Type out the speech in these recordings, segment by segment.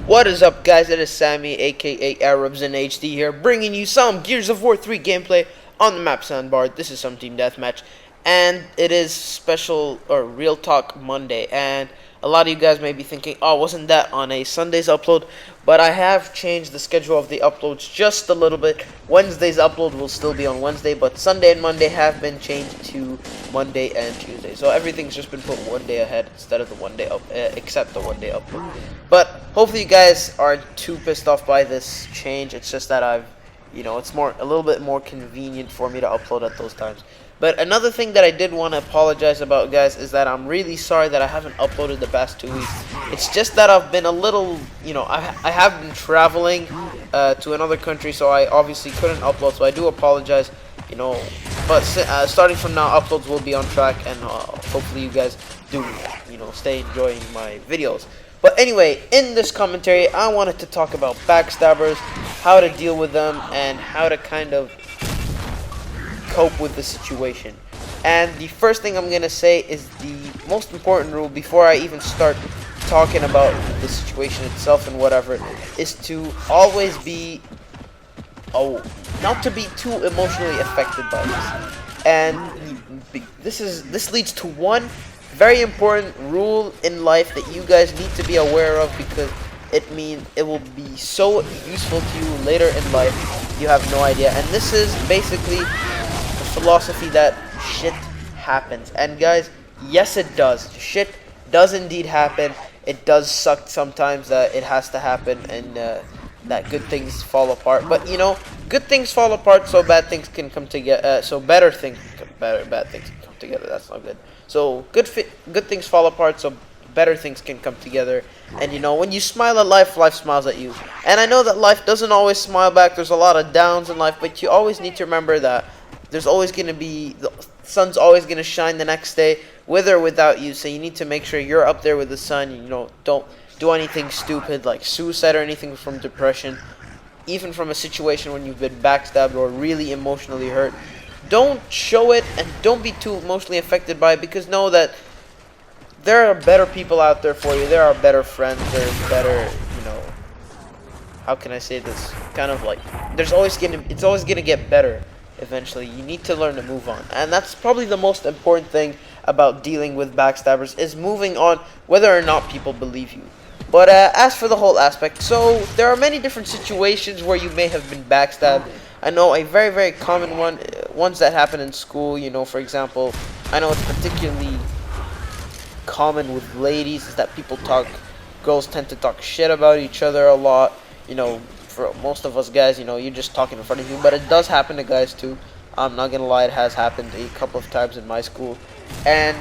What is up, guys? It is Sammy, aka Arabs in HD here, bringing you some Gears of War 3 gameplay on the map Sandbar. This is some Team Deathmatch, and it is special, or Real Talk Monday, and a lot of you guys may be thinking, oh, wasn't that on a Sunday's upload? But I have changed the schedule of the uploads just a little bit. Wednesday's upload will still be on Wednesday, but Sunday and Monday have been changed to Monday and Tuesday. So everything's just been put one day ahead instead of the one day up, except the one day upload. But hopefully you guys aren't too pissed off by this change. It's just that it's a little bit more convenient for me to upload at those times. But another thing that I did want to apologize about, guys, is that I'm really sorry that I haven't uploaded the past 2 weeks. It's just that I've been a little, I have been traveling to another country, so I obviously couldn't upload, so I do apologize, but starting from now, uploads will be on track, and hopefully you guys do, stay enjoying my videos. But anyway, in this commentary, I wanted to talk about Backstabbers, how to deal with them, and how to kind of cope with the situation. And the first thing I'm gonna say is the most important rule before I even start talking about the situation itself and whatever, is to always be not to be too emotionally affected by this. And this leads to one very important rule in life that you guys need to be aware of, because it will be so useful to you later in life. You have no idea. And this is basically philosophy that shit happens. And guys, yes, it does. Shit does indeed happen. It does suck sometimes that it has to happen, and that good things fall apart. But good things fall apart so bad things can come together. So bad things can come together. That's not good. So good things fall apart so better things can come together. And when you smile at life, life smiles at you. And I know that life doesn't always smile back. There's a lot of downs in life, but you always need to remember that there's always going to be, the sun's always going to shine the next day, with or without you. So you need to make sure you're up there with the sun. Don't do anything stupid like suicide or anything from depression, even from a situation when you've been backstabbed or really emotionally hurt. Don't show it, and don't be too emotionally affected by it, because know that there are better people out there for you. There are better friends. There's better, how can I say this? Kind of like, it's always gonna get better. Eventually, you need to learn to move on, and that's probably the most important thing about dealing with backstabbers, is moving on, whether or not people believe you. But as for the whole aspect, so there are many different situations where you may have been backstabbed. I know a very, very common one, ones that happen in school. For example, I know it's particularly common with ladies, is that girls tend to talk shit about each other a lot. For most of us guys, you're just talking in front of you, but it does happen to guys too. I'm not gonna lie, it has happened a couple of times in my school, and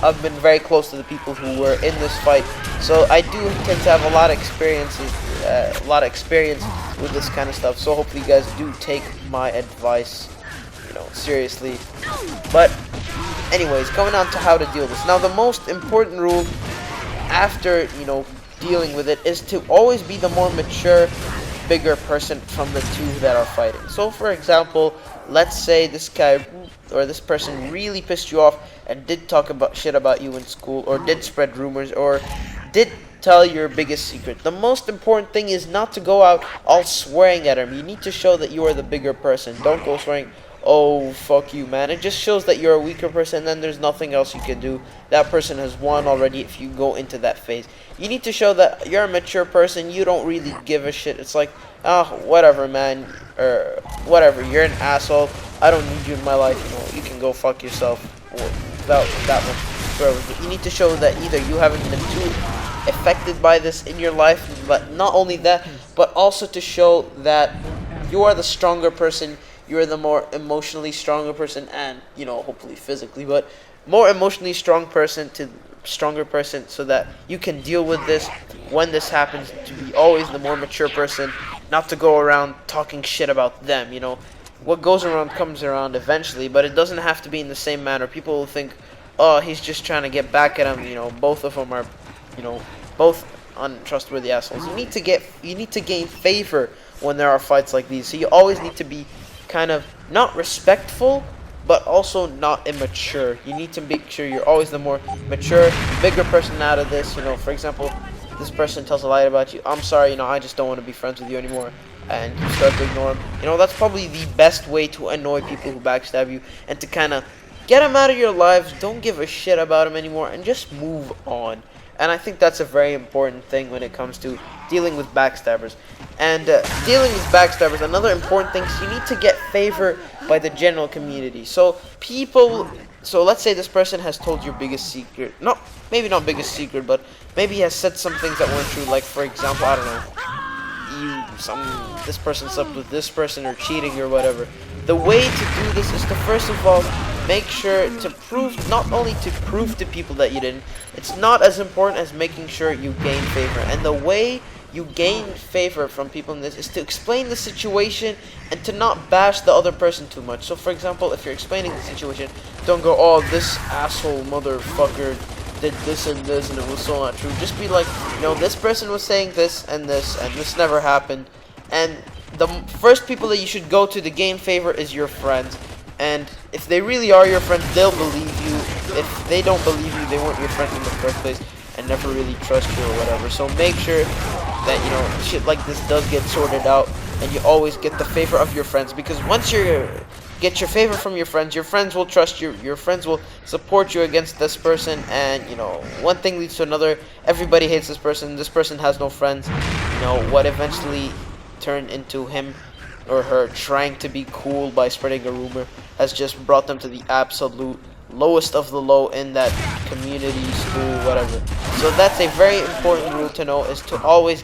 I've been very close to the people who were in this fight, so I do tend to have a lot of experience with this kind of stuff. So hopefully you guys do take my advice, seriously. But anyways, coming on to how to deal with this. Now, the most important rule after dealing with it is to always be the more mature, bigger person from the two that are fighting. So for example, let's say this guy or this person really pissed you off and did talk about shit about you in school, or did spread rumors, or did tell your biggest secret. The most important thing is not to go out all swearing at him. You need to show that you are the bigger person. Don't go swearing, oh, fuck you, man. It just shows that you're a weaker person, and then there's nothing else you can do. That person has won already if you go into that phase. You need to show that you're a mature person. You don't really give a shit. It's like, oh, whatever, man, or whatever, you're an asshole. I don't need you in my life. You can go fuck yourself. Without that one. But you need to show that either you haven't been too affected by this in your life, but not only that, but also to show that you are the stronger person. You're the more emotionally stronger person, and hopefully physically, but more emotionally stronger person, so that you can deal with this when this happens. To be always the more mature person, not to go around talking shit about them. What goes around comes around eventually, but it doesn't have to be in the same manner. People will think, oh, he's just trying to get back at him. Both of them are, both untrustworthy assholes. You need to gain favor when there are fights like these. So you always need to be kind of not respectful, but also not immature. You need to make sure you're always the more mature, bigger person out of this. For example, this person tells a lie about you, I'm sorry, I just don't want to be friends with you anymore, and you start to ignore them. That's probably the best way to annoy people who backstab you, and to kind of get them out of your lives. Don't give a shit about them anymore, and just move on. And I think that's a very important thing when it comes to dealing with backstabbers. And dealing with backstabbers, another important thing is you need to get favor by the general community. So let's say this person has told your biggest secret. Maybe not biggest secret, but maybe he has said some things that weren't true. Like, for example, I don't know, this person slept with this person, or cheating or whatever. The way to do this is to first of all make sure to not only to prove to people that you didn't. It's not as important as making sure you gain favor. And the way you gain favor from people in this is to explain the situation and to not bash the other person too much. So for example, if you're explaining the situation, don't go, oh, this asshole motherfucker did this and this and it was so not true. Just be like, this person was saying this and this never happened. And the first people that you should go to gain favor is your friends. And if they really are your friends, they'll believe you. If they don't believe you, they weren't your friend in the first place and never really trust you or whatever. So make sure that shit like this does get sorted out, and you always get the favor of your friends, because once you get your favor from your friends will trust you, your friends will support you against this person, and one thing leads to another. Everybody hates this person has no friends. What eventually turned into him or her trying to be cool by spreading a rumor has just brought them to the absolute lowest of the low in that community, school, whatever. So that's a very important rule to know, is to always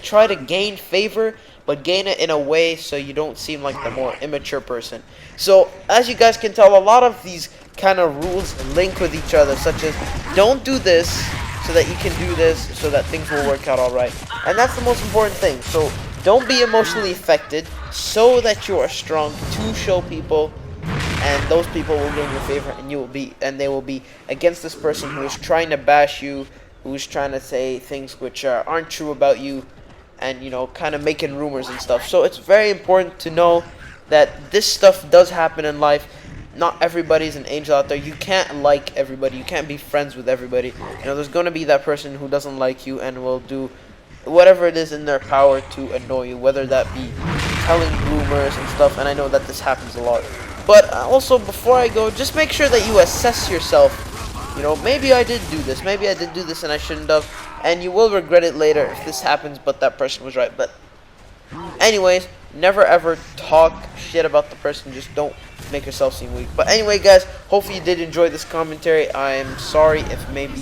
try to gain favor, but gain it in a way so you don't seem like the more immature person. So as you guys can tell, a lot of these kind of rules link with each other, such as don't do this so that you can do this so that things will work out alright. And that's the most important thing. So don't be emotionally affected, so that you are strong to show people, and those people will gain your favor, and they will be against this person who is trying to bash you, who is trying to say things which aren't true about you, and kind of making rumors and stuff. So it's very important to know that this stuff does happen in life. Not everybody's an angel out there. You can't like everybody. You can't be friends with everybody. There's going to be that person who doesn't like you and will do whatever it is in their power to annoy you, whether that be telling rumors and stuff. And I know that this happens a lot. But also, before I go, just make sure that you assess yourself. Maybe I did do this, maybe I did do this and I shouldn't have, and you will regret it later if this happens, but that person was right. But anyways, never ever talk shit about the person. Just don't make yourself seem weak. But anyway, guys, hopefully you did enjoy this commentary. I'm sorry if maybe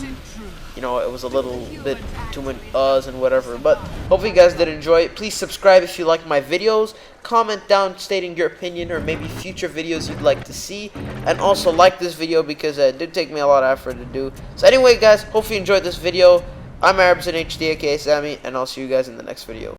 it was a little bit too many uhs and whatever, but hopefully you guys did enjoy it. Please subscribe if you like my videos. Comment down stating your opinion or maybe future videos you'd like to see, and also like this video because it did take me a lot of effort to do. So anyway, guys, hopefully you enjoyed this video. I'm Arabs in HD, aka Sammy, and I'll see you guys in the next video.